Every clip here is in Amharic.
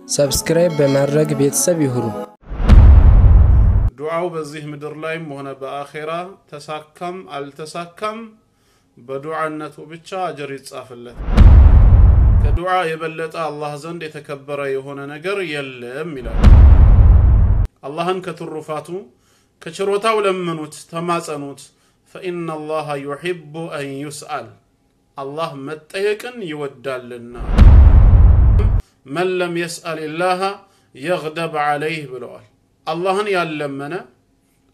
ሰብስክራይብ በማድረግ ቤተሰብ ይሁኑ። ዱዓው በዚህ ምድር ላይም ሆነ በአኺራ ተሳካም አልተሳካም በዱዓነቱ ብቻ አጅር ይጻፍለት። ከዱዓ የበለጠ አላህ ዘንድ የተከበረ የሆነ ነገር የለም ይላል። አላህን ከትሩፋቱ ከችሮታው ለምኑት ተማጸኑት። فإن الله يحب أن يسأل الله متيقن يودالنا من لم يسأل الله يغضب عليه بلوال اللهن يعلمنا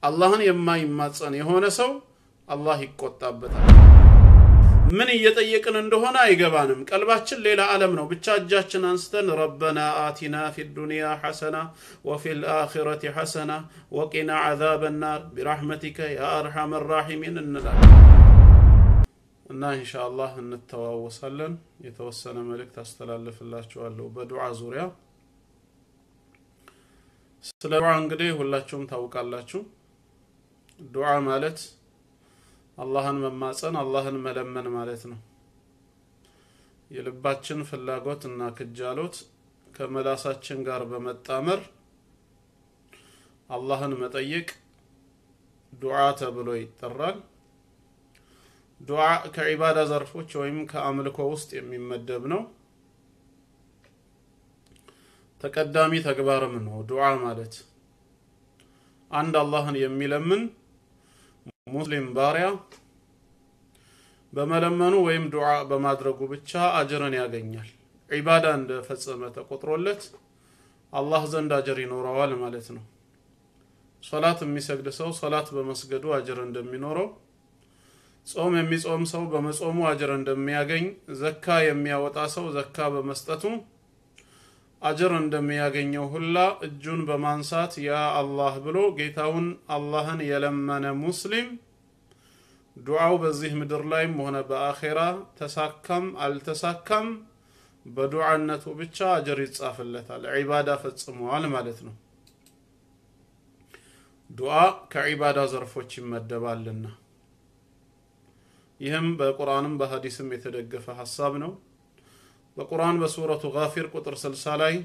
اللهن يما يماصن يهونه سو الله يقطعبታል ምን እየጠየቅን እንደሆነ አይገባንም ቀልባችን ሌላ ዓለም ነው ብቻ እጃችን አንስተን ربنا آتنا في الدنيا حسنة وفي الآخرة حسنة وقنا عذاب النار برحمتك يا أرحم الراحمين እንላለን እና ኢንሻአላህ እንተዋወሳለን የተወሰነ መልእክት አስተላልፍላችኋለሁ በዱዓ ዙሪያ ስለ ዱዓ እንግዲህ ሁላችሁም ታውቃላችሁ ዱዓ ማለት አላህን መማጸን አላህን መለመን ማለት ነው የልባችን ፍላጎትና ክጃሎት ከመላሳችን ጋር በመጣመር አላህን መጠየቅ ዱዓ ተብሎ ይጠራል ዱዓ ከዒባዳ ዘርፎች ወይም ከአምልኮ ውስጥ የሚመደብ ነው ተቀዳሚ ተግባርም ነው ዱዓ ማለት አንድ አላህን የሚለምን ሙስሊም ባሪያ በመለመኑ ወይም ዱዓ በማድረጉ ብቻ አጅርን ያገኛል ዒባዳ እንደፈጸመ ተቆጥሮለት አላህ ዘንድ አጅር ይኖረዋል ማለት ነው ሶላት የሚሰግድ ሰው ሶላት በመስገዱ አጅር እንደሚኖረው ጾም የሚጾም ሰው በመጾሙ አጅር እንደሚያገኝ ዘካ የሚያወጣ ሰው ዘካ በመስጠቱ አጅር እንደሚያገኘው ሁላ እጁን በማንሳት ያ አላህ ብሎ ጌታውን አላህን የለመነ ሙስሊም ዱዓው በዚህ ምድር ላይም ሆነ በአኺራ ተሳካም አልተሳካም በዱዓነቱ ብቻ አጅር ይጻፍለታል ዒባዳ ፈጽሟል ማለት ነው ዱዓ ከዒባዳ ዘርፎች ይመደባልና ይህም በቁርአንም በሐዲስም የተደገፈ ሐሳብ ነው በቁርአን በሱረቱ ጋፊር ቁጥር 60 ላይ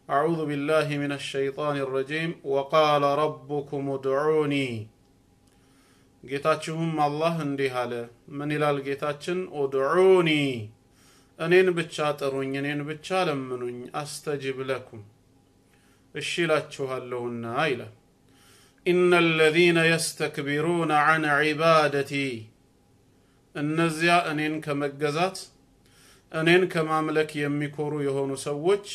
أعوذ بالله من الشيطان الرجيم وقال ربكم ادعوني ጌታችሁም አላህ እንዲህ አለ ምን ይላል ጌታችን ادعوني እኔን ብቻ ጥሩኝ እኔን ብቻ ለምኑኝ አስተጅብ ለኩም እሺ ላችኋለሁና ይላል إن الذين يستكبرون عن عبادتي እነዚያ እኔን ከመገዛት እኔን ከማምለክ የሚኮሩ የሆኑ ሰዎች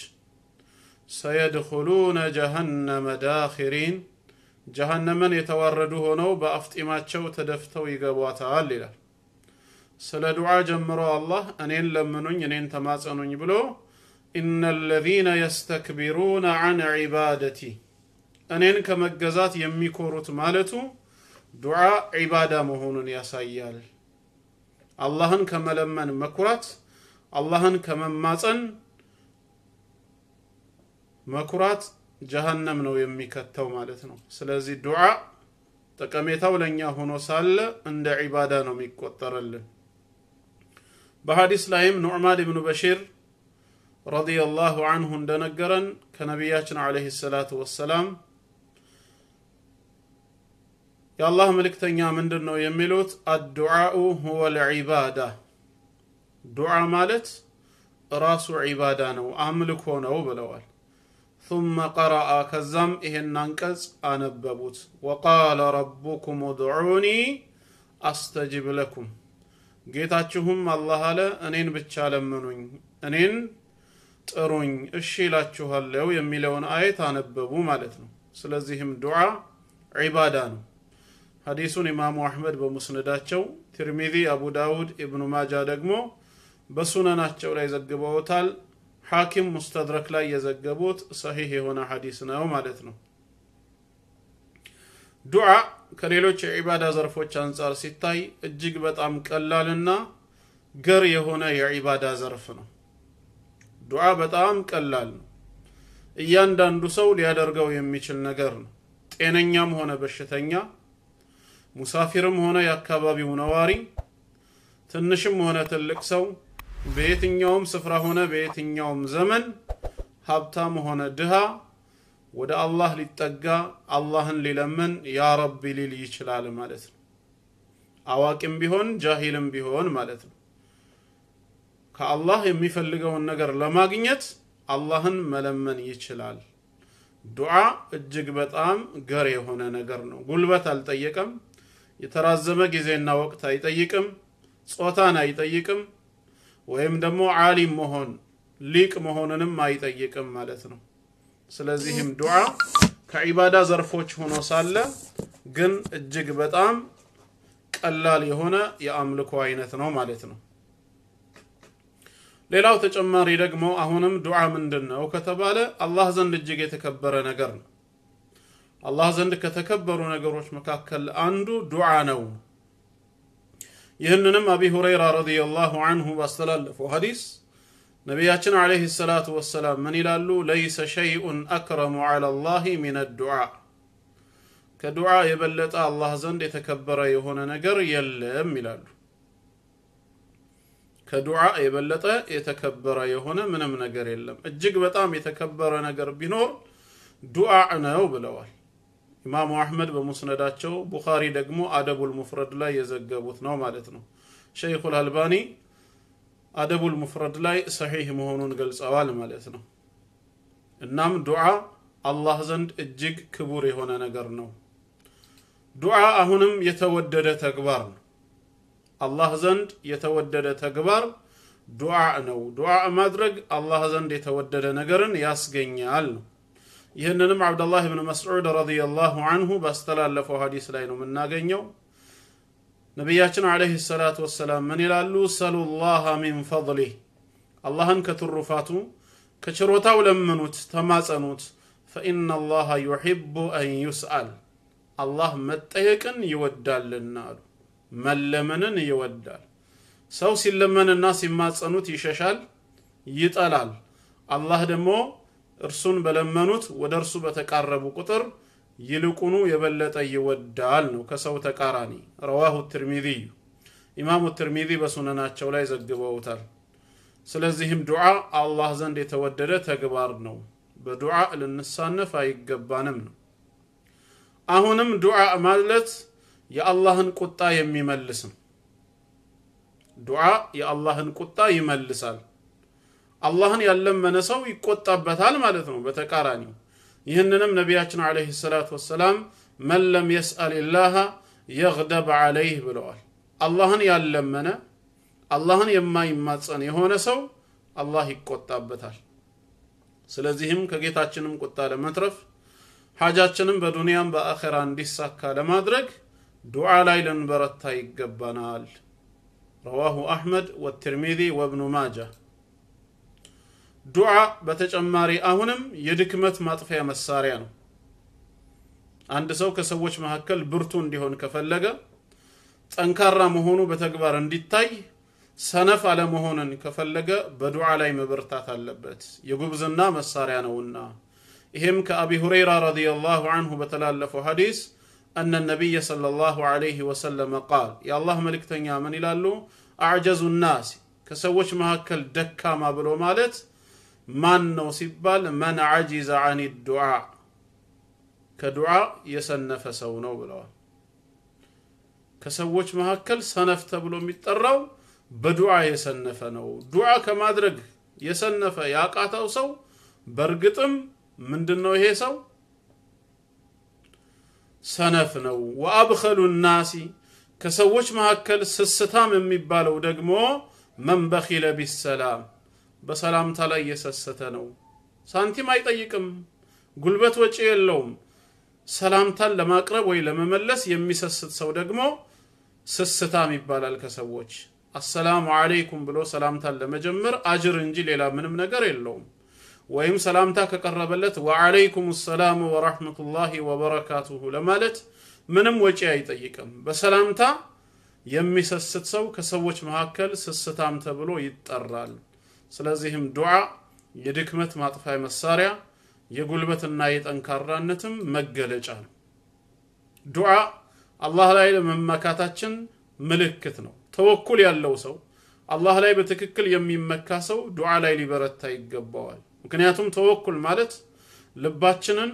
سيدخلون جهنم داخرين جهنمن የተዋረዱ ሆነው በአፍጢማቸው ተደፍተው ይገባታል ይላል ስለ ዱዓ ጀምሮ አላህ እኔን ለምኑኝ እኔን ተማጸኑኝ ብሎ ان الذين يستكبرون عن عبادتي እኔን ከመገዛት የሚኮሩት ማለቱ ዱዓ ዒባዳ መሆኑን ያሳያል አላህን ከመለመን መኩራት አላህን ከመማጸን መኩራት ጀሃነም ነው የሚከተው ማለት ነው ስለዚህ ዱዓ ተቀሜታው ለኛ ሆኖ ሳለ እንደ ዒባዳ ነው የሚቆጠርልን በሐዲስ ላይም ኑዕማን ኢብኑ በሺር ረዲየላሁ ዐንሁ እንደነገረን ከነቢያችን አለይሂ ሰላቱ ወሰላም የአላህ መልእክተኛ ምንድነው የሚሉት አዱዓኡ ሁወ ልዒባዳ ዱዓ ማለት ራሱ ዒባዳ ነው አምልኮ ነው ብለዋል ثم قرأ كزم إهن أنكز أنببوت وقال ربكم ادعوني أستجب لكم جيتاتشهم الله لا أنين بتشالمنون أنين ترون الشيلاتشوها اللو يميلون آية أنببو مالتنا سلزيهم دعاء عبادان حديث إمام أحمد بمسنداتشو ترمذي أبو داود ابن ماجه دقمو بسنناتشو لا يزقبوتال حاكم مستدرك لا يزقبوت صحيح هنا حديثنا ومالتنا دعاء كليلوچ عبادة زرفوچ አንጻር ሲታይ እጅግ በጣም ቀላልና ገር የሆነ የዒባዳ ዘርፍ ነው ዱዓ በጣም ቀላል ነው እያንዳንዱ ሰው ሊያደርገው የሚችል ነገር ነው ጤነኛም ሆነ በሽተኛ ሙሳፊርም ሆነ ያካባቢው ነዋሪ ትንሽም ሆነ ትልቅ ሰው በየትኛውም ስፍራ ሆነ በየትኛውም ዘመን ሀብታም ሆነ ድሃ ወደ አላህ ሊጠጋ አላህን ሊለምን ያ ረቢ ሊል ይችላል ማለት ነው። አዋቂም ቢሆን ጃሂልም ቢሆን ማለት ነው። ከአላህ የሚፈልገውን ነገር ለማግኘት አላህን መለመን ይችላል። ዱዓ እጅግ በጣም ገር የሆነ ነገር ነው። ጉልበት አልጠየቀም፣ የተራዘመ ጊዜና ወቅት አይጠይቅም፣ ጾታን አይጠይቅም፣ ወይም ደግሞ ዓሊም መሆን ሊቅ መሆንንም አይጠይቅም ማለት ነው። ስለዚህም ዱዓ ከዒባዳ ዘርፎች ሆኖ ሳለ ግን እጅግ በጣም ቀላል የሆነ የአምልኮ አይነት ነው ማለት ነው። ሌላው ተጨማሪ ደግሞ አሁንም ዱዓ ምንድነው ከተባለ አላህ ዘንድ እጅግ የተከበረ ነገር ነው። አላህ ዘንድ ከተከበሩ ነገሮች መካከል አንዱ ዱዓ ነው። ይህንንም አቢ ሁረይራ ረዲየላሁ ዐንሁ ባስተላለፈው ሐዲስ ነቢያችን አለይሂ ሰላቱ ወሰላም ምን ይላሉ? ለይሰ ሸይኡን አክረሙ ዐለላሂ ሚነ ዱዓ፣ ከዱዓ የበለጠ አላህ ዘንድ የተከበረ የሆነ ነገር የለም ይላሉ። ከዱዓ የበለጠ የተከበረ የሆነ ምንም ነገር የለም። እጅግ በጣም የተከበረ ነገር ቢኖር ዱዓ ነው ብለዋል ኢማሙ አህመድ በሙስነዳቸው፣ ቡኻሪ ደግሞ አደቡል ሙፍረድ ላይ የዘገቡት ነው ማለት ነው። ሸይኹል አልባኒ አደቡል ሙፍረድ ላይ ሰሒህ መሆኑን ገልጸዋል ማለት ነው። እናም ዱዓ አላህ ዘንድ እጅግ ክቡር የሆነ ነገር ነው። ዱዓ አሁንም የተወደደ ተግባር ነው። አላህ ዘንድ የተወደደ ተግባር ዱዓ ነው። ዱዓ ማድረግ አላህ ዘንድ የተወደደ ነገርን ያስገኛል ነው። ይህንንም አብዱላህ ኢብኑ መስዑድ ረዲየላሁ ዐንሁ ባስተላለፈው ሐዲስ ላይ ነው የምናገኘው። ነቢያችን አለይሂ ሰላቱ ወሰላም ምን ይላሉ? ሰሉላህ ሚን ፈድሊህ፣ አላህን ከትሩፋቱ ከችሮታው ለምኑት፣ ተማጸኑት። ፈኢነላህ ዩሒቡ አን ዩስአል፣ አላህ መጠየቅን ይወዳልና አሉ። መለመንን ይወዳል። ሰው ሲለመንና ሲማጸኑት ይሸሻል፣ ይጠላል። አላህ ደግሞ እርሱን በለመኑት ወደ እርሱ በተቃረቡ ቁጥር ይልቁኑ የበለጠ ይወዳል ነው፣ ከሰው ተቃራኒ። ረዋሁ ትርሚዚ፣ ኢማሙ ትርሚዚ በሱነናቸው ላይ ዘግበውታል። ስለዚህም ዱዓ አላህ ዘንድ የተወደደ ተግባር ነው። በዱዓ ልንሳነፍ አይገባንም ነው። አሁንም ዱዓ ማለት የአላህን ቁጣ የሚመልስ ነው። ዱዓ የአላህን ቁጣ ይመልሳል። አላህን ያለመነ ሰው ይቆጣበታል ማለት ነው በተቃራኒው። ይህንንም ነቢያችን አለይሂ ሰላቱ ወሰላም መን ለም የስአልላህ የግደብ ዐለይህ ብለዋል። አላህን ያለመነ አላህን የማይማጸን የሆነ ሰው አላህ ይቆጣበታል። ስለዚህም ከጌታችንም ቁጣ ለመትረፍ ሐጃችንም በዱንያም በአኺራ እንዲሳካ ለማድረግ ዱዓ ላይ ልንበረታ ይገባናል። ረዋሁ አሕመድ ወትርሚዚ ወብኑ ማጃ። ዱዓ በተጨማሪ አሁንም የድክመት ማጥፊያ መሳሪያ ነው። አንድ ሰው ከሰዎች መካከል ብርቱ እንዲሆን ከፈለገ፣ ጠንካራ መሆኑ በተግባር እንዲታይ፣ ሰነፍ አለመሆንን ከፈለገ በዱዓ ላይ መበርታት አለበት። የጉብዝና መሳሪያ ነውና። ይሄም ከአቢ ሁረይራ ረዲየላሁ ዐንሁ በተላለፈው ሐዲስ أن النبي صلى الله عليه وسلم قال يا الله ملكتنيا من يلالو أعجز الناس كسوش مهكل دكا ما بلو مالت من نوسيبال من عجز عن الدعاء كدعاء يسنف سونو بلو كسوش مهكل سنفت بلو متراو بدعاء يسنفنو دعاء كما درج يسنف ياقاتو سو برغطم مندنو ይሄ ሰው ሰነፍ ነው። ወአብኸሉ الناس ከሰዎች መካከል ስስታም የሚባለው ደግሞ መን በኺለ ቢሰላም በሰላምታ ላይ የሰሰተ ነው። ሳንቲም አይጠይቅም፣ ጉልበት ወጪ የለውም። ሰላምታን ለማቅረብ ወይ ለመመለስ የሚሰስት ሰው ደግሞ ስስታም ይባላል። ከሰዎች አሰላሙ አለይኩም ብሎ ሰላምታን ለመጀመር አጅር እንጂ ሌላ ምንም ነገር የለውም። ወይም ሰላምታ ከቀረበለት ወአለይኩም ሰላም ወራህመቱላሂ ወበረካቱሁ ለማለት ምንም ወጪ አይጠይቅም። በሰላምታ የሚሰስት ሰው ከሰዎች መካከል ስስታም ተብሎ ይጠራል። ስለዚህም ዱዓ የድክመት ማጥፋያ መሳሪያ፣ የጉልበትና የጠንካራነትም መገለጫ ነው። ዱዓ አላህ ላይ ለመመካታችን ምልክት ነው። ተወኩል ያለው ሰው አላህ ላይ በትክክል የሚመካ ሰው ዱዓ ላይ ሊበረታ ይገባዋል። ምክንያቱም ተወኩል ማለት ልባችንን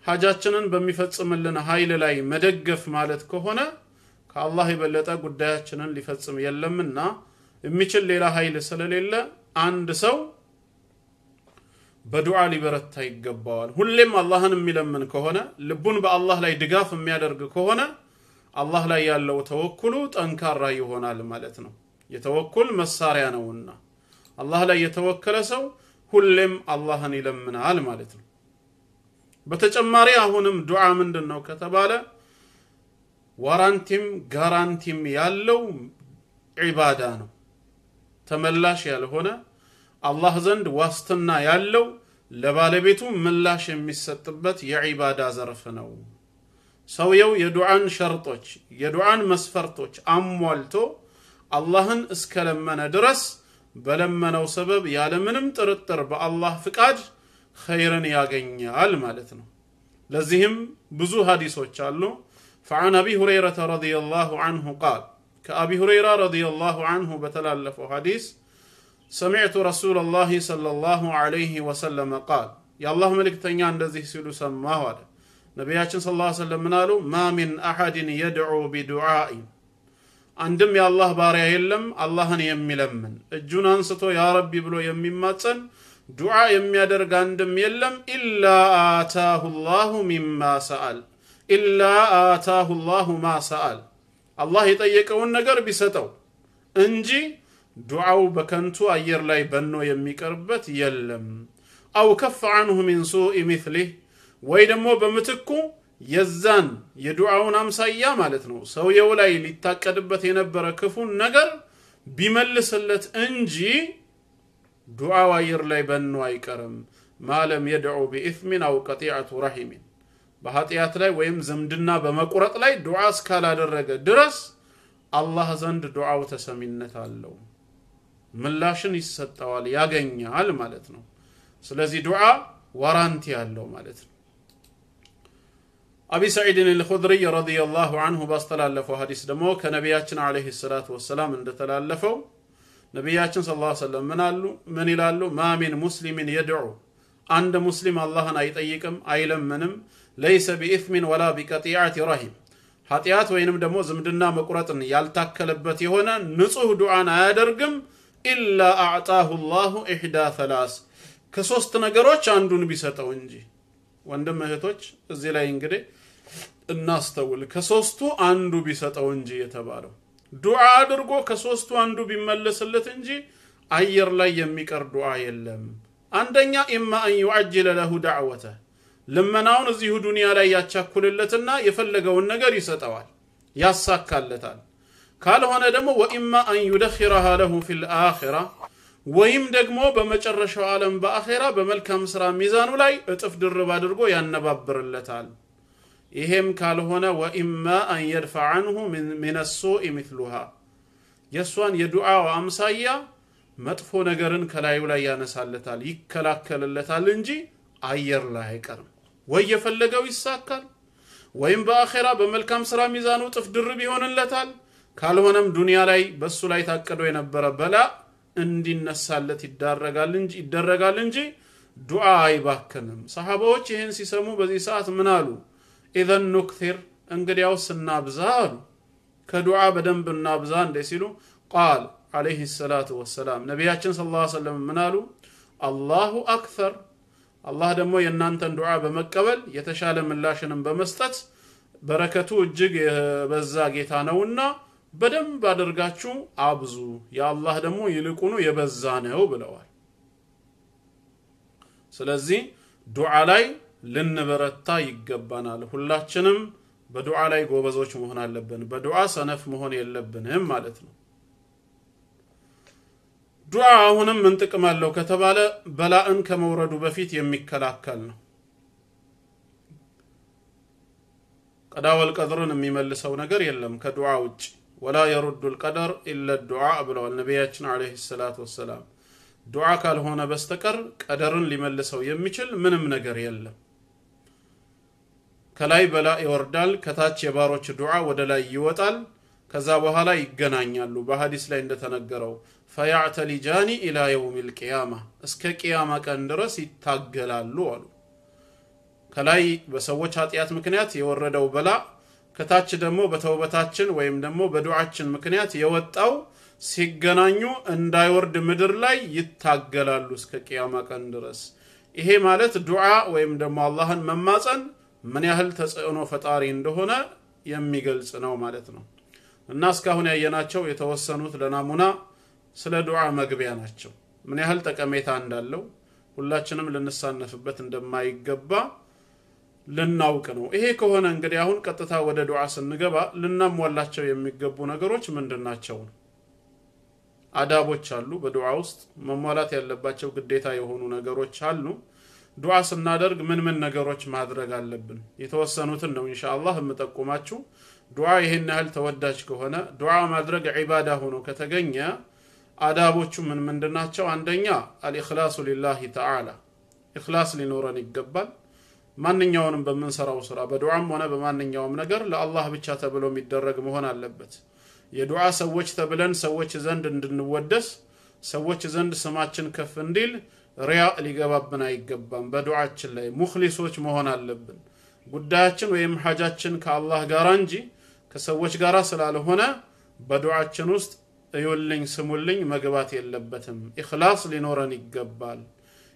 ሐጃችንን በሚፈጽምልን ኃይል ላይ መደገፍ ማለት ከሆነ ከአላህ የበለጠ ጉዳያችንን ሊፈጽም የለምና የሚችል ሌላ ኃይል ስለሌለ አንድ ሰው በዱዓ ሊበረታ ይገባዋል ሁሌም አላህን የሚለምን ከሆነ ልቡን በአላህ ላይ ድጋፍ የሚያደርግ ከሆነ አላህ ላይ ያለው ተወኩሉ ጠንካራ ይሆናል ማለት ነው የተወኩል መሳሪያ ነውና አላህ ላይ የተወከለ ሰው ሁሌም አላህን ይለምናል ማለት ነው በተጨማሪ አሁንም ዱዓ ምንድነው ከተባለ ዋራንቲም ጋራንቲም ያለው ዒባዳ ነው ተመላሽ ያልሆነ አላህ ዘንድ ዋስትና ያለው ለባለቤቱ ምላሽ የሚሰጥበት የዒባዳ ዘርፍ ነው ሰውየው የዱዓን ሸርጦች የዱዓን መስፈርቶች አሟልቶ አላህን እስከለመነ ድረስ በለመነው ሰበብ ያለ ምንም ጥርጥር በአላህ ፍቃድ ኸይርን ያገኛል ማለት ነው ለዚህም ብዙ ሐዲሶች አሉ فعن أبي هريرة رضي الله عنه قال كأبي هريرة رضي الله عنه بتلالف حديث سمعت رسول الله صلى الله عليه وسلم قال يا الله ملك تنيان الذي سيلو سماه هذا نبياتنا صلى الله عليه وسلم منالو ما من أحد يدعو بدعاء عندم يا الله باريا يلم الله يملمن الجون انستو يا ربي بلو يميماتن دعاء يميادرغ عندم يلم إلا آتاه الله مما سأل إلا آتاه الله ما سأل الله يطيقون نجر بيستو انجي دعاء بكنتو أير لاي بنو يميقربت يلم أو كف عنه من سوء مثله ويدمو بمتكو يزان يدعون أمسايا مالتنو سو يولاي لتاكدبت ينبر كفون نجر بملسلت انجي دعاء أير لاي بنو أيكرم ما لم يدعو بإثم أو قطيعة رحم بهاتيات لاي ويم زمدنا بمقرط لاي دعاء سكالا درجة درس الله زند دعاء تسمينة اللو ملاشن يستوال ياغنيال مالتنو سلازي دعاء وارانتي اللو مالتنو أبي سعيد الخدري رضي الله عنه باستلالفو حديث دمو كنبياتنا عليه الصلاة والسلام عند تلالفو نبياتنا صلى الله عليه وسلم من يلالو ما من مسلم يدعو عند مسلم الله أيطيقم أيلمنم ليس بإثم ولا بقطيعة رحم ኃጢያት ወይንም ደሞ ዝምድና መቁረጥን ያልታከለበት የሆነ ንጹህ ዱዓን አያደርግም ኢላ አዕጣሁ الله ኢህዳ ثلاث ከሶስት ነገሮች አንዱን ቢሰጠው እንጂ ወንድም እህቶች እዚህ ላይ እንግዲህ እናስተውል ከሶስቱ አንዱ ቢሰጠው እንጂ የተባለው ዱዓ አድርጎ ከሶስቱ አንዱ ቢመለስለት እንጂ አየር ላይ የሚቀር ዱዓ የለም አንደኛ ኢማ አን يعجل له دعوته ለመናውን እዚሁ ዱንያ ላይ ያቻኩልለትና የፈለገውን ነገር ይሰጠዋል ያሳካለታል ካልሆነ ደግሞ ወኢማ አን يدخرها له في الاخره ወይም ደግሞ በመጨረሻው ዓለም በአኺራ በመልካም ስራ ሚዛኑ ላይ እጥፍ ድርብ አድርጎ ያነባብርለታል ይሄም ካልሆነ ወኢማ አን يدفع عنه من السوء مثلها የሷን የዱዓው አምሳያ መጥፎ ነገርን ከላዩ ላይ ያነሳለታል ይከላከልለታል እንጂ አየር ላይ አይቀርም ወይ የፈለገው ይሳካል ወይም በአኺራ በመልካም ስራ ሚዛኑ ጥፍ ድርብ ይሆንለታል ካልሆነም ዱንያ ላይ በሱ ላይ ታቀዶ የነበረ በላ እንዲነሳለት ይደረጋል እንጂ ዱዓ አይባከንም ሰሃባዎች ይሄን ሲሰሙ በዚህ ሰዓት ምን አሉ اذا نكثر እንግዲያው ስናብዛሉ ከዱዓ በደንብ እናብዛ እንደ ሲሉ قال عليه الصلاه والسلام ነብያችን ሰለላሁ ዐለይሂ ወሰለም ምን አሉ الله اكثر الله ደሞ የናንተን ዱዓ በመቀበል የተሻለ ምላሽንም በመስጠት በረከቱ እጅግ የበዛ ጌታ ነውና በደንብ አድርጋችሁ አብዙ ያአላህ ደሞ ይልቁኑ የበዛ ነው ብለዋል ስለዚህ ዱዓ ላይ ልንበረታ ይገባናል ሁላችንም በዱዓ ላይ ጎበዞች መሆን አለብን በዱዓ ሰነፍ መሆን የለብንም ማለት ነው ዱዓ አሁንም ምን ጥቅም አለው ከተባለ በላእን ከመውረዱ በፊት የሚከላከል ነው ቀዳ ወልቀድርን የሚመልሰው ነገር የለም ከዱዓ ውጭ ولا يرد القدر الا الدعاء ብለዋል ነብያችን አለይሂ ሰላቱ ወሰለም ዱዓ ካልሆነ በስተቀር ቀደርን ሊመልሰው የሚችል ምንም ነገር የለም ከላይ በላ ይወርዳል ከታች የባሮች ዱዓ ወደ ላይ ይወጣል ከዛ በኋላ ይገናኛሉ በሐዲስ ላይ እንደተነገረው ፈያዕተሊጃኒ ኢላ የውሚል ቂያማ እስከ ቂያማ ቀን ድረስ ይታገላሉ አሉ ከላይ በሰዎች ኃጢያት ምክንያት የወረደው በላ ከታች ደግሞ በተውበታችን ወይም ደግሞ በዱዓችን ምክንያት የወጣው ሲገናኙ እንዳይወርድ ምድር ላይ ይታገላሉ እስከ ቂያማ ቀን ድረስ ይሄ ማለት ዱዓ ወይም ደግሞ አላህን መማፀን ምን ያህል ተጽዕኖ ፈጣሪ እንደሆነ የሚገልጽ ነው ማለት ነው እና እስካሁን ያየናቸው የተወሰኑት ለናሙና ስለ ዱዓ መግቢያ ናቸው ምን ያህል ጠቀሜታ እንዳለው ሁላችንም ልንሳነፍበት እንደማይገባ ልናውቅ ነው ይሄ ከሆነ እንግዲህ አሁን ቀጥታ ወደ ዱዓ ስንገባ ልናሟላቸው የሚገቡ ነገሮች ምንድናቸው አዳቦች አሉ በዱዓ ውስጥ መሟላት ያለባቸው ግዴታ የሆኑ ነገሮች አሉ ዱዓ ስናደርግ ምን ነገሮች ማድረግ አለብን የተወሰኑትን ነው ኢንሻአላህ የምጠቁማችሁ ዱዓ ይሄን ያህል ተወዳጅ ከሆነ ዱዓ ማድረግ ዒባዳ ሆኖ ከተገኘ አዳቦቹ ምንድናቸው አንደኛ አልኢኽላሱ ሊላሂ ተዓላ ኢኽላስ ሊኖረን ይገባል ማንኛውንም በመንሰራው ስራ በዱዓም ሆነ በማንኛውም ነገር ለአላህ ብቻ ተብሎ የሚደረግ መሆን አለበት የዱዓ ሰዎች ተብለን ሰዎች ዘንድ እንድንወደስ ሰዎች ዘንድ ስማችን ከፍ እንዲል ሪያ ሊገባብን አይገባም በዱዓችን ላይ ሙኽሊሶች መሆን አለብን ጉዳያችን ወይም ሐጃችን ከአላህ ጋር እንጂ ከሰዎች ጋር ስላልሆነ በዱዓችን ውስጥ እዩልኝ ስሙልኝ መግባት የለበትም ኢኽላስ ሊኖረን ይገባል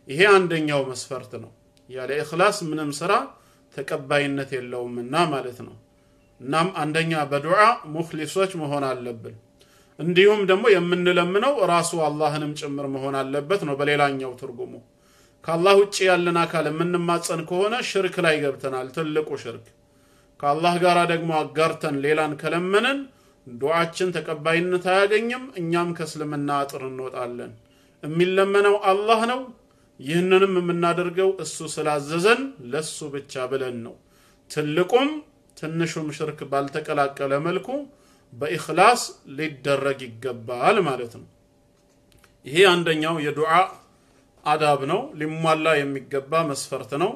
ይሄ አንደኛው መስፈርት ነው ያለ ኢኽላስ ምንም ስራ ተቀባይነት የለውምና ማለት ነው እናም አንደኛ በዱዓ ሙኽሊሶች መሆን አለብን እንዲሁም ደግሞ የምንለምነው ራሱ አላህንም ጭምር መሆን አለበት ነው በሌላኛው ትርጉሙ ከአላህ ውጪ ያለን አካል የምንማጸን ከሆነ ሽርክ ላይ ገብተናል ትልቁ ሽርክ ከአላህ ጋር ደግሞ አጋርተን ሌላን ከለመነን ዱዓችን ተቀባይነት አያገኝም እኛም ከእስልምና አጥር እንወጣለን የሚለመነው አላህ ነው ይህንንም የምናደርገው እሱ ስላዘዘን ለሱ ብቻ ብለን ነው ትልቁም ትንሹም ሽርክ ባልተቀላቀለ መልኩ በኢኽላስ ሊደረግ ይገባል ማለት ነው ይሄ አንደኛው የዱዓ አዳብ ነው ሊሟላ የሚገባ መስፈርት ነው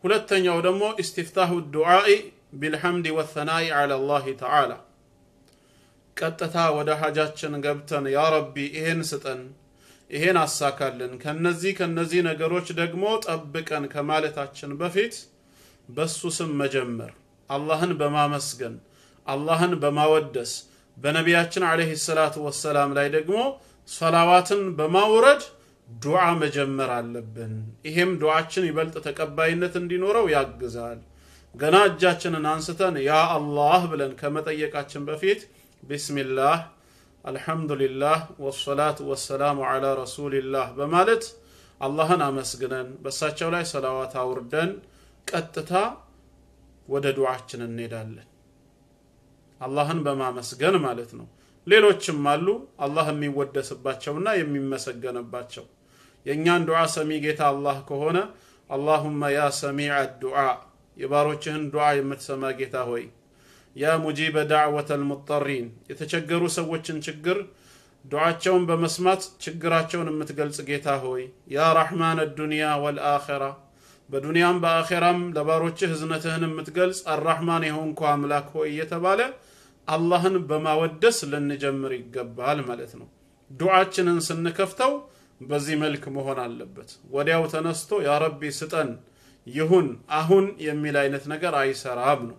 ሁለተኛው ደግሞ ኢስቲፍታሁ ዱዓኢ ቢልሐምድ ወሰናኢ ዐላ አላህ ተዓላ ቀጥታ ወደ ሐጃችን ገብተን ያ ረቢ ይሄን ስጠን ይሄን አሳካልን ከነዚህ ነገሮች ደግሞ ጠብቀን ከማለታችን በፊት በሱ ስም መጀመር አላህን በማመስገን አላህን በማወደስ በነቢያችን አለይሂ ሰላቱ ወሰላም ላይ ደግሞ ሶላዋትን በማውረድ ዱዓ መጀመር አለብን ይሄም ዱዓችን ይበልጥ ተቀባይነት እንዲኖረው ያግዛል ገና እጃችንን አንስተን ያ አላህ ብለን ከመጠየቃችን በፊት ቢስሚላህ አልহামዱሊላህ ወሰላቱ ወሰላሙ ዐላ ረሱሊላህ በማለት አላህን አመስግነን በሳቸው ላይ ሰላዋት አውርደን ቀጥታ ወደ ዱዓችን እንሄዳለን አላህን በማመስገን ማለት ነው ሌሎችም አሉ አላህ የሚወደስባቸውና የሚመሰገንባቸው የኛን ዱዓ ሰሚ ጌታ አላህ ከሆነ اللهم يا سميع الدعاء የባሮችህን ዱዓ የምትሰማ ጌታ ሆይ ያ ሙጂበ ዳዕወተ المضطرين የተቸገሩ ሰዎችን ችግር ዱዓቸውን በመስማት ችግራቸውን የምትገልጽ ጌታ ሆይ ያ ረህማን الدنيا والآخرة በዱንያም በአኺራም ለባሮችህ ህዝነትህን የምትገልጽ አርራህማን የሆንኩ አምላክ ሆይ የተባለ አላህን በማወደስ ልንጀምር ይገባል ማለት ነው ዱዓችንን ስንከፍተው በዚህ መልክ መሆን አለበት ወዲያው ተነስቶ ያ ረቢ ስጠን ይሁን አሁን የሚል አይነት ነገር አይሰራም ነው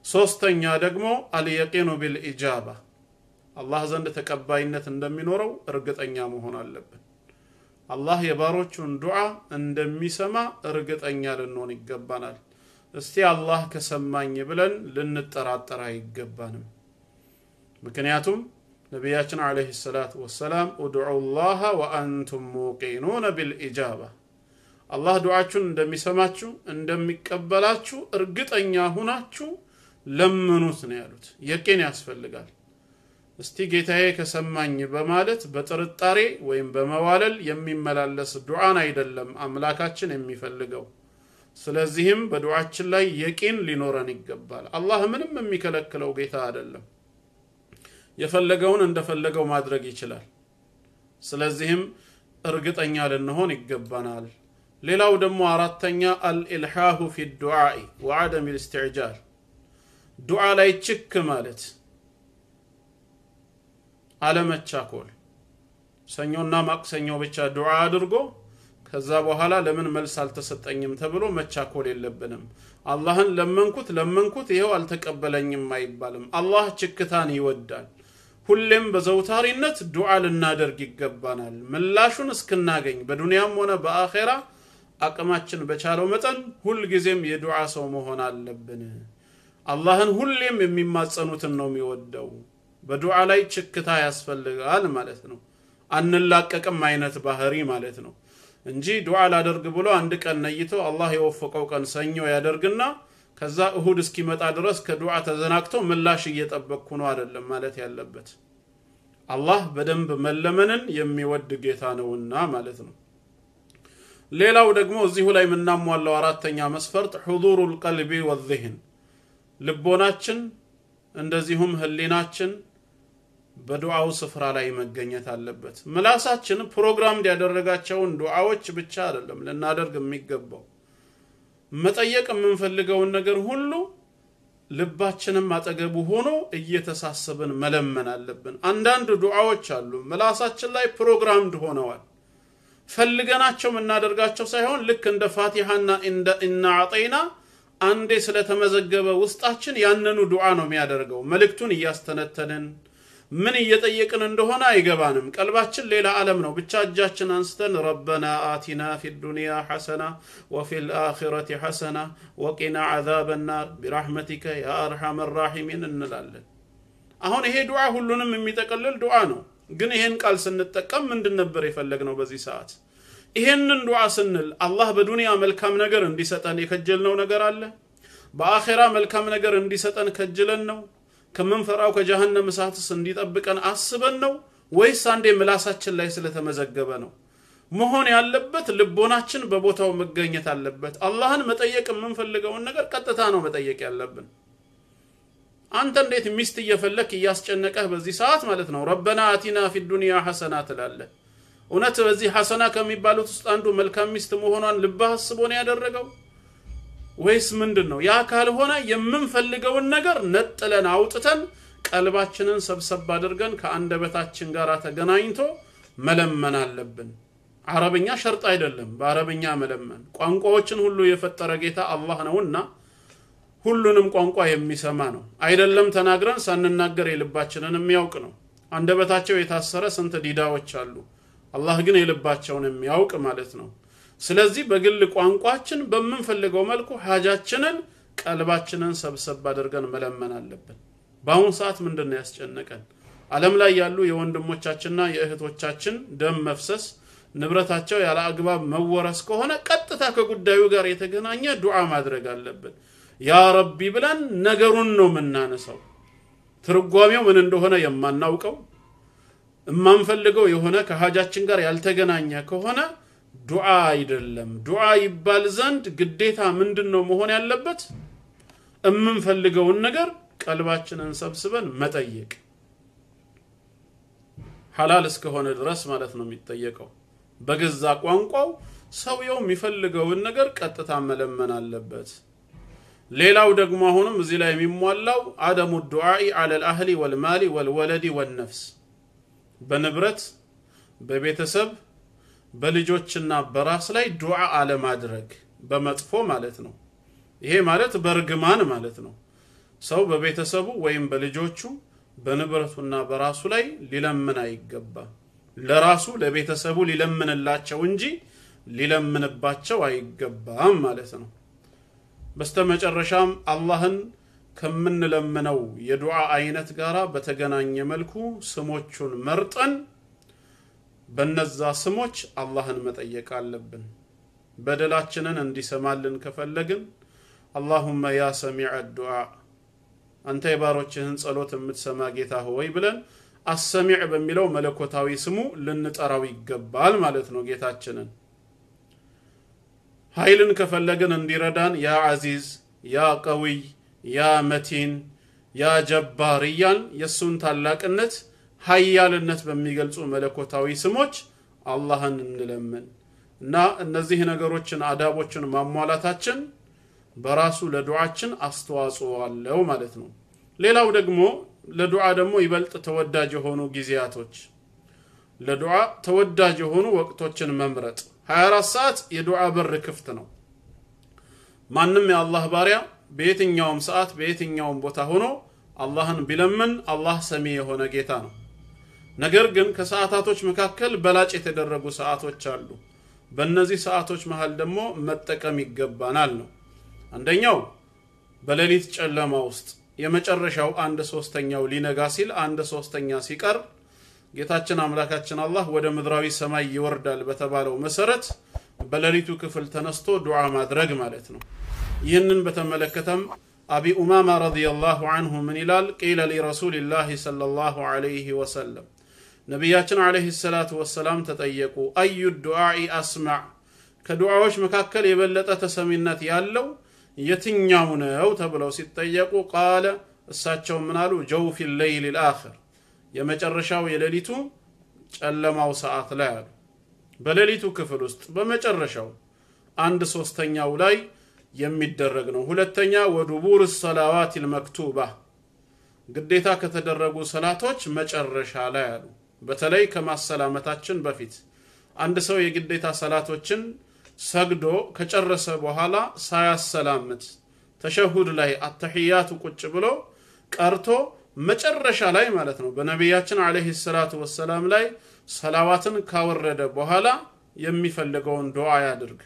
ሶስተኛ ደግሞ አልየቂኑ ቢልኢጃባ አላህ ዘንድ ተቀባይነት እንደሚኖረው እርግጠኛ መሆን አለብን አላህ የባሮቹን ዱዓ እንደሚሰማ እርግጠኛ ልንሆን ይገባናል እስቲ አላህ ከሰማኝ ብለን ልንጠራጠር አይገባንም ምክንያቱም ነብያችን አለይሂ ሰላቱ ወሰላም ኡድዑ አላህ ወአንቱም ሙቂኑን ቢልኢጃባ አላህ ዱዓችሁን እንደሚሰማችሁ እንደሚቀበላችሁ እርግጠኛ ሆናችሁ ለምኑት ነው ያሉት የቂን ያስፈልጋል እስቲ ጌታዬ ከሰማኝ በማለት በጥርጣሬ ወይም በመዋለል የሚመላለስ ዱዓን አይደለም አምላካችን የሚፈልገው ስለዚህም በዱዓችን ላይ የቂን ሊኖረን ይገባል አላህ ምንም የሚከለክለው ጌታ አይደለም የፈለገውን እንደፈለገው ማድረግ ይችላል ስለዚህም እርግጠኛ ልንሆን ይገባናል ሌላው ደግሞ አራተኛ አልኢልሃሁ ፊ الدعاء وعدم الاستعجال ዱዓ ላይ ችክ ማለት አለመቻኮል ሰኞና ማክሰኞ ብቻ ዱዓ አድርጎ ከዛ በኋላ ለምን መልስ አልተሰጠኝም ተብሎ መቻኮል የለብንም አላህን ለመንኩት ይሄው አልተቀበለኝም አይባልም አላህ ችክታን ይወዳል ሁሌም በዘውታሪነት ዱዓ ልናደርግ ይገባናል ምላሹን እስክናገኝ በዱንያም ሆነ በአኺራ አቅማችን በቻለው መጠን ሁሉ ጊዜም የዱዓ ሰው መሆን አለብን አላህን ሁሌም የሚማጸኑትን ነው የሚወደው በዱዓ ላይ ችክታ ያስፈልጋል ማለት ነው አንላቀቅም አይነት ባህሪ ማለት ነው እንጂ ዱዓ ላደርግ ብሎ አንድ ቀን ነይቶ አላህ የወፈቀው ቀን ሰኞ ያደርግና ከዛ እሁድ እስኪመጣ ድረስ ከዱዓ ተዘናክቶ ምላሽ እየጠበቅኩ ነው አይደለም ማለት ያለበት አላህ በደንብ መለመንን የሚወድ ጌታ ነውና ማለት ነው ሌላው ደግሞ እዚሁ ላይ ምናሟላው አራተኛ መስፈርት ሁዱሩል ቀልቢ ወልዝህን ልቦናችን እንደዚሁም ህሊናችን በዱዓው ስፍራ ላይ መገኘት አለበት ምላሳችን ፕሮግራም ያደረጋቸውን ዱዓዎች ብቻ አይደለም ለናደርግ የሚገባው መጠየቅ የምንፈልገውን ነገር ሁሉ ልባችንም አጠገቡ ሆኖ እየተሳሰበን መለመን አለብን አንዳንድ ዱዓዎች አሉ ምላሳችን ላይ ፕሮግራምድ ሆነዋል ፈልገናቸው እናደርጋቸው ሳይሆን ልክ እንደ ፋቲሃና እና አጠይና አንዴ ስለተመዘገበ ውስጣችን ያንኑ ዱዓ ነው የሚያደርገው መልእክቱን እያስተነተንን ምን እየጠየቅን እንደሆነ አይገባንም ቀልባችን ሌላ ዓለም ነው ብቻ እጃችን አንስተን ረበና አቲና ፊዱንያ ሐሰና ወፊል አኺረቲ ሐሰና ወቂና ዓዛበናር ቢራህመቲከ ያ አርሐመር ራሒሚን እንላለን አሁን ይሄ ዱዓ ሁሉንም የሚጠቀልል ዱዓ ነው ግን ይሄን ቃል ስንጠቀም ምንድን ነበር የፈለግነው በዚህ ሰዓት ይሄንን ዱዓ ስንል አላህ በዱንያ መልካም ነገር እንዲሰጠን የከጀልነው ነገር አለ በአኺራ መልካም ነገር እንዲሰጠን ከጀለን ነው ከመንፈራው ከጀሃነም እሳትስ እንዲጠብቀን አስበን ነው ወይስ አንዴ ምላሳችን ላይ ስለተመዘገበ ነው መሆን ያለበት ልቦናችን በቦታው መገኘት አለበት አላህን መጠየቅ የምንፈልገውን ነገር ቀጥታ ነው መጠየቅ ያለብን አንተ እንዴት ሚስት እየፈለክ ያስጨነቀህ በዚህ ሰዓት ማለት ነው ረበና አቲና ፊዱንያ ሐሰና ትላለህ እውነት በዚህ ሐሰና ከሚባሉት ውስጥ አንዱ መልካም ሚስት መሆኗን ልብህ አስቦ ነው ያደረገው ወይስ ምንድነው ያ ካልሆነ የምንፈልገውን ነገር ነጥለን አውጥተን ቀልባችንን ሰብሰብ አድርገን ከአንደበታችን ጋር ተገናኝቶ መለመን አለብን አረብኛ ሸርጥ አይደለም በአረብኛ መለመን ቋንቋዎችን ሁሉ የፈጠረ ጌታ አላህ ነውና ሁሉንም ቋንቋ የሚሰማ ነው አይደለም ተናግረን ሳንናገር የልባችንን የሚያውቅ ነው አንደበታቸው የታሰረ ስንት ዲዳዎች አሉ አላህ ግን የልባቸውን የሚያውቅ ማለት ነው ስለዚህ በግል ቋንቋችን በመንፈልገው መልኩ ሐጃችንን ቀልባችንን ሰብሰብ አድርገን መለመን አለብን ባሁን ሰዓት ምንድነው ያስጨነቀን ዓለም ላይ ያሉ የወንድሞቻችንና የእህቶቻችን ደም መፍሰስ ንብረታቸው ያለ አግባብ መወረስ ከሆነ ቀጥታ ከጉዳዩ ጋር የተገናኘ ዱዓ ማድረግ አለብን ያ ረቢ ብለን ነገሩን ነው መናነሳው ትርጓሜው ምን እንደሆነ የማናውቀው እማንፈልገው የሆነ ከሐጃችን ጋር ያልተገናኘ ከሆነ ዱዓ አይደለም ዱዓ ይባል ዘንድ ግዴታ ምንድነው መሆን ያለበት እምንፈልገውን ነገር ቀልባችንን ሰብስበን መጠየቅ ሐላል እስከሆነ ድረስ ማለት ነው የሚጠየቀው በገዛ ቋንቋው ሰውየው የሚፈልገውን ነገር ቀጥታ መለመን አለበት ሌላው ደግሞ አሁንም እዚህ ላይ የሚሟላው አደሙ ዱዓኢ ዐለ الأهل والمال والولد والنفس በንብረት በቤተሰብ በልጆችና በራስ ላይ ዱዓ አለ ማድረግ በመጥፎ ማለት ነው ይሄ ማለት በርግማን ማለት ነው ሰው በቤተሰቡ ወይም በልጆቹ በንብረቱና በራሱ ላይ ሊለምን አይገባ ለራሱ ለቤተሰቡ ሊለምንላቸው እንጂ ሊለምንባቸው አይገባም ማለት ነው በስተመጨረሻም አላህን ከምንለምነው የዱዓ አይነት ጋራ በተገናኘ መልኩ ስሞቹን መርጠን በነዛ ስሞች አላህን መጠየቅ አለብን በደላችንን እንዲሰማልን ከፈለግን اللهم يا سميع الدعاء አንተ የባሮችህን ጸሎት የምትሰማ ጌታ ሆይ ብለን አሰሚዕ በሚለው መለኮታዊ ስሙ ልንጠራው ይገባል ማለት ነው ጌታችንን ኃይልን ከፈለግን እንዲረዳን ያ አዚዝ ያ ቀዊይ ያ መቲን ያ ጀባር እያል የሱን ታላቅነት ኃያልነት በሚገልጹ መለኮታዊ ስሞች አላህን እንለምን እና እነዚህ ነገሮችን አዳቦችን ማሟላታችን በራሱ ለዱዓችን አስተዋጽኦ አለው ማለት ነው ሌላው ደግሞ ለዱዓ ደግሞ ይበልጥ ተወዳጅ የሆኑ ጊዜያቶች ለዱዓ ተወዳጅ የሆኑ ወቅቶችን መምረጥ 24 ሰዓት የዱዓ በር ክፍት ነው ማንንም የአላህ ባሪያ በየትኛውም ሰዓት በየትኛውም ቦታ ሆኖ አላህን ቢለምን አላህ ሰሚ የሆነ ጌታ ነው ነገር ግን ከሰዓታቶች መካከል በላጭ የተደረጉ ሰዓቶች አሉ በእነዚህ ሰዓቶች መሃል ደግሞ መጠቀም ይገባናል ነው አንደኛው በሌሊት ጨለማ ውስጥ የመጨረሻው 1/3ኛው ሊነጋ ሲል 1/3ኛ ሲቀር ጌታችን አምላካችን አላህ ወደ ምድራዊ ሰማይ ይወርዳል በተባለው መሰረት በሌሊቱ ክፍል ተነስቶ ዱዓ ማድረግ ማለት ነው ይህንን በተመለከተም አቢ ኡማማ ረዲየላሁ ዐንሁ ምን ይላል ቂለ ሊረሱሊላሂ ሰለላሁ ዐለይሂ ወሰለም ነብያችን ዐለይሂ ሰላቱ ወሰላም ተጠየቁ አዩ ዱዓኢ አስማዕ ከዱዓዎች መካከል የበለጠ ተሰሚነት ያለው የትኛው ነው ተብለው ሲጠየቁ ቃለ እሳቸው ምን አሉ ጀውፊ الليل الاخر የመጨረሻው የሌሊቱ ጨለማው ሰዓት ላይ አሉ በሌሊቱ ክፍል ውስጥ በመጨረሻው 1/3ኛው ላይ የሚደረግ ነው ሁለተኛ ወዱቡር الصلوات المكتوبه ግዴታ ከተደረጉ ሰላቶች መጨረሻ ላይ አሉ በተለይ ከማሰላመታችን በፊት አንድ ሰው የግዴታ ሰላቶችን ሰግዶ ከጨረሰ በኋላ ሳያሰላምት ተሸሁድ ላይ አተህያቱ ቁጭ ብሎ ቀርቶ መጨረሻ ላይ ማለት ነው በነብያችን አለይሂ ሰላቱ ወሰለም ላይ ሰላዋትን ካወረደ በኋላ የሚፈልገውን ዱዓ ያድርግ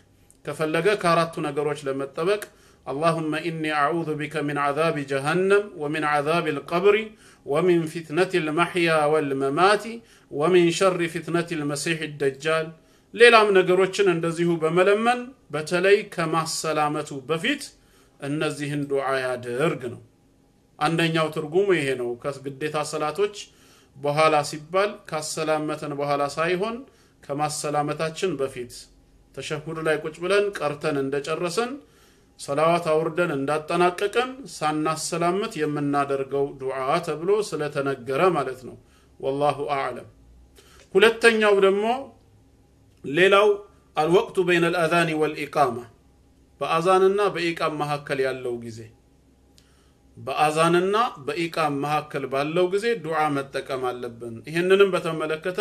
ከፈለገ ከአራቱ ነገሮች ለመጠበቅ اللهم إني أعوذ بك من عذاب جهنم ومن عذاب القبر ومن فتنة المحيا والممات ومن شر فتنة المسيح الدجال ሌላም ነገሮችን እንደዚሁ በመለመን በተለይ ከማሰላመቱ በፊት እነዚህን ዱዓ ያድርግ ነው አንደኛው ትርጉሙ ይሄ ነው ከግዴታ ሰላቶች በኋላ ሲባል ካሰላመተን በኋላ ሳይሆን ከማሰላመታችን በፊት ተሸሁድ ላይ ቁጭ ብለን ቀርተን እንደጨረሰን ሰላዋት አውርደን እንዳጠናቀቀን ሳናሰላመት የምናደርገው ዱዓ ተብሎ ስለተነገረ ማለት ነው والله اعلم ሁለተኛው ደግሞ ሌላው الوقت بين الاذان والاقامه በአዛንና በኢቃም መካከል ያለው ጊዜ በአዛንና በኢቃም መካከል ባለው ጊዜ ዱዓ መጠቀም አለብን ይሄንንም በተመለከተ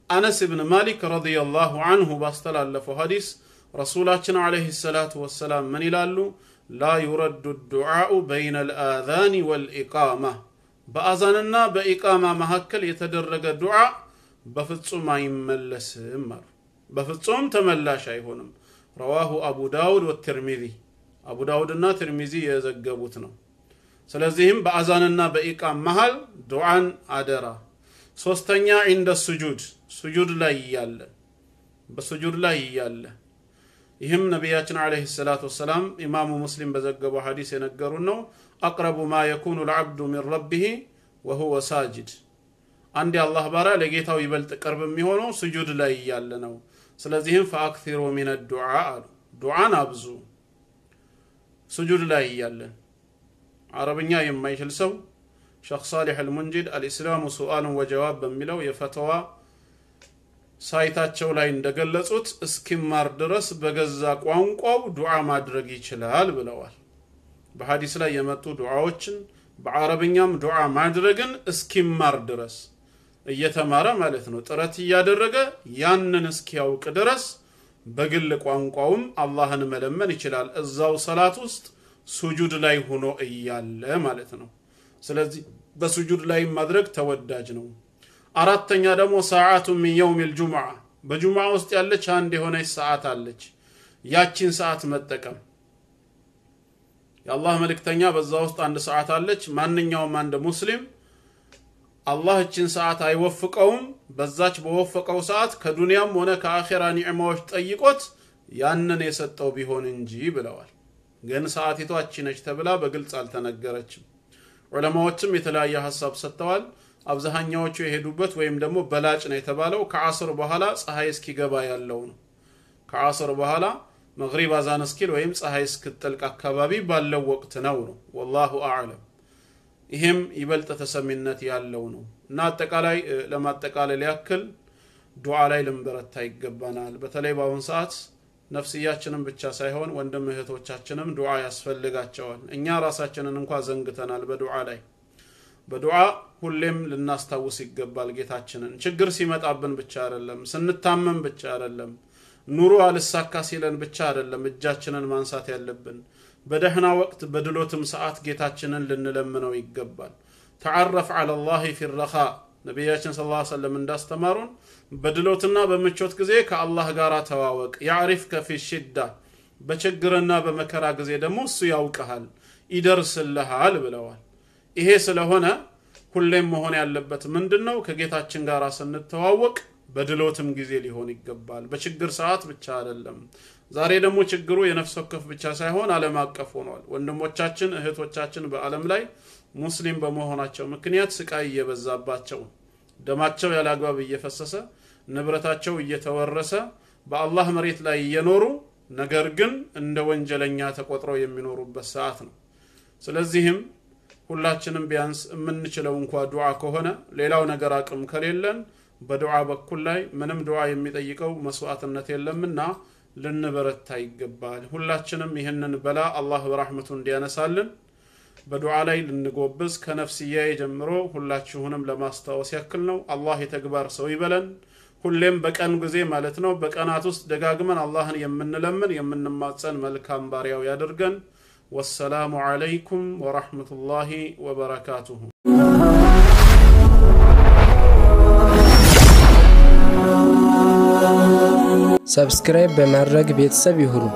አነስ ኢብኑ ማሊክ ረዲየላሁ ዐንሁ ባስተላለፈው ሐዲስ ረሱላችን አለይሂ ሰላቱ ወሰለም ምን ይላሉ لا يرد الدعاء بين الاذان والاقامه በአዛንና በኢቃማ መካከል የተደረገ ዱዓ በፍጹም አይመለስም ማለት በፍጹም ተመላሽ አይሆንም رواه ابو داود والترمذي ابو داود እና ትርሚዚ የዘገቡት ነው ስለዚህም በአዛንና በኢቃም መሃል ዱዓን አደራ ሶስተኛ عند السجود سجود ላይ ያለ በስጁድ ላይ ያለ ይህም ነብያችን አለይሂ ሰላቱ ወሰለም ኢማሙ ሙስሊም በዘገበው ሐዲስ የነገሩን ነው اقرب ما يكون العبد من ربه وهو ساجد አንድ የአላህ ባሪያ ለጌታው ይበልጥ ቅርብ የሚሆነው ስጁድ ላይ ያለ ነው ስለዚህም فاكثروا من الدعاء ዱዓን አብዙ ስጁድ ላይ ያለ አረብኛ የማይችል ሰው ሸኽ صالح المنجد الاسلام سؤال وجواب በሚለው የፈተዋ ሳይታቸው ላይ እንደገለጹት እስኪማር ድረስ በገዛ ቋንቋው ዱዓ ማድረግ ይችላል ብለዋል በሐዲስ ላይ የመጡ ዱዓዎችን በአረብኛም ዱዓ ማድረግን እስኪማር ድረስ እየተማረ ማለት ነው ጥረት ያደረገ ያንን እስኪያውቅ ድረስ በግል ቋንቋውም አላህን መለመን ይችላል እዛው ሰላት ውስጥ ስጁድ ላይ ሆኖ እያለ ማለት ነው ስለዚህ በስጁድ ላይ ማድረግ ተወዳጅ ነው አራተኛ ደግሞ ሰዓቱ من يوم الجمعه በጁምዓ ውስጥ ያለች አንድ የሆነች ሰዓት አለች ያቺን ሰዓት መጠቀም የአላህ መልእክተኛ በዛ ውስጥ አንድ ሰዓት አለች ማንኛውም አንድ ሙስሊም አላህ እቺን ሰዓት አይወፍቀውም በዛች በወፈቀው ሰዓት ከዱንያም ሆነ ከአኺራ ኒዕማዎች ጠይቆት ያንን የሰጠው ቢሆን እንጂ ብለዋል ግን ሰዓቲቷ እቺ ነች ተብላ በግልጽ አልተነገረችም ዑለማዎችም የተለያየ ሐሳብ ሰጥተዋል አብዛኛዎቹ የሄዱበት ወይም ደግሞ በላጭ ነው የተባለው ከአስር በኋላ ፀሐይ እስኪገባ ያለው ነው ከአስር በኋላ መግሪብ አዛን እስኪል ወይም ፀሐይ እስክትጠልቅ አካባቢ ባለው ወቅት ነው والله اعلم ይሄም ይበልጥ ተሰሚነት ያለው ነው እና አጠቃላይ ለማጠቃለል ያክል ዱዓ ላይ ልንበረታ ይገባናል በተለይ በአሁን ሰዓት ነፍስያችንን ብቻ ሳይሆን ወንድም እህቶቻችንም ዱዓ ያስፈልጋቸዋል እኛ ራሳችንን እንኳን ዘንግተናል በዱዓ ላይ በዱዓ ሁሌም ልናስታውስ ይገባል ጌታችንን ችግር ሲመጣብን ብቻ አይደለም ስንታመም ብቻ አይደለም ኑሮ አልሳካ ሲለን ብቻ አይደለም እጃችንን ማንሳት ያለብን በደህና ወቅት በድሎትም ሰዓት ጌታችንን ልንለምነው ይገባል ተዓረፍ على الله في الرخاء ነብያችን ሰለላሁ ዐለይሂ ወሰለም እንዳስተማሩን በድሎትና በምቾት ጊዜ ከአላህ ጋር ተዋወቅ ያዕሪፍከ في الشدة በችግርና በመከራ ጊዜ ደግሞ እሱ ያውቀሃል ይደርስልሃል ብለዋል ይሄ ስለሆነ ሁሌም መሆን ያለበት ምንድነው ከጌታችን ጋር ስንተዋወቅ በድሎትም ጊዜ ሊሆን ይገባል በችግር ሰዓት ብቻ አይደለም ዛሬ ደግሞ ችግሩ የነፍስ ወከፍ ብቻ ሳይሆን ዓለም አቀፍ ሆኗል ወንድሞቻችን እህቶቻችን በአለም ላይ ሙስሊም በመሆናቸው ምክንያት ስቃይ እየበዛባቸው ደማቸው ያላግባብ እየፈሰሰ ንብረታቸው እየተወረሰ በአላህ መሬት ላይ እየኖሩ ነገር ግን እንደ ወንጀለኛ ተቆጥረው የሚኖሩበት ሰዓት ነው ስለዚህም ሁላችንም ቢያንስ የምንችለው እንኳን ዱዓ ከሆነ ሌላው ነገር አቅም ከሌለን በዱዓ በኩል ላይ ምንም ዱዓ የሚጠይቀው መስዋዕትነት የለምና ልንበረታ ይገባል ሁላችንም ይሄንን በላ አላህ በረህመቱ እንዲያነሳልን በዱዓ ላይ ልንጎብዝ ከነፍስያዬ ጀምሮ ሁላችሁንም ለማስተዋወስ ያክል ነው አላህ የተግባር ሰው ይበለን ሁሌም በቀን ጊዜ ማለት ነው በቀናት ውስጥ ደጋግመን አላህን የምንለምን የምንማጸን መልካም ባሪያው ያድርገን والسلام عليكم ورحمة الله وبركاته سبسكرايب بمرق بيتساب يهرو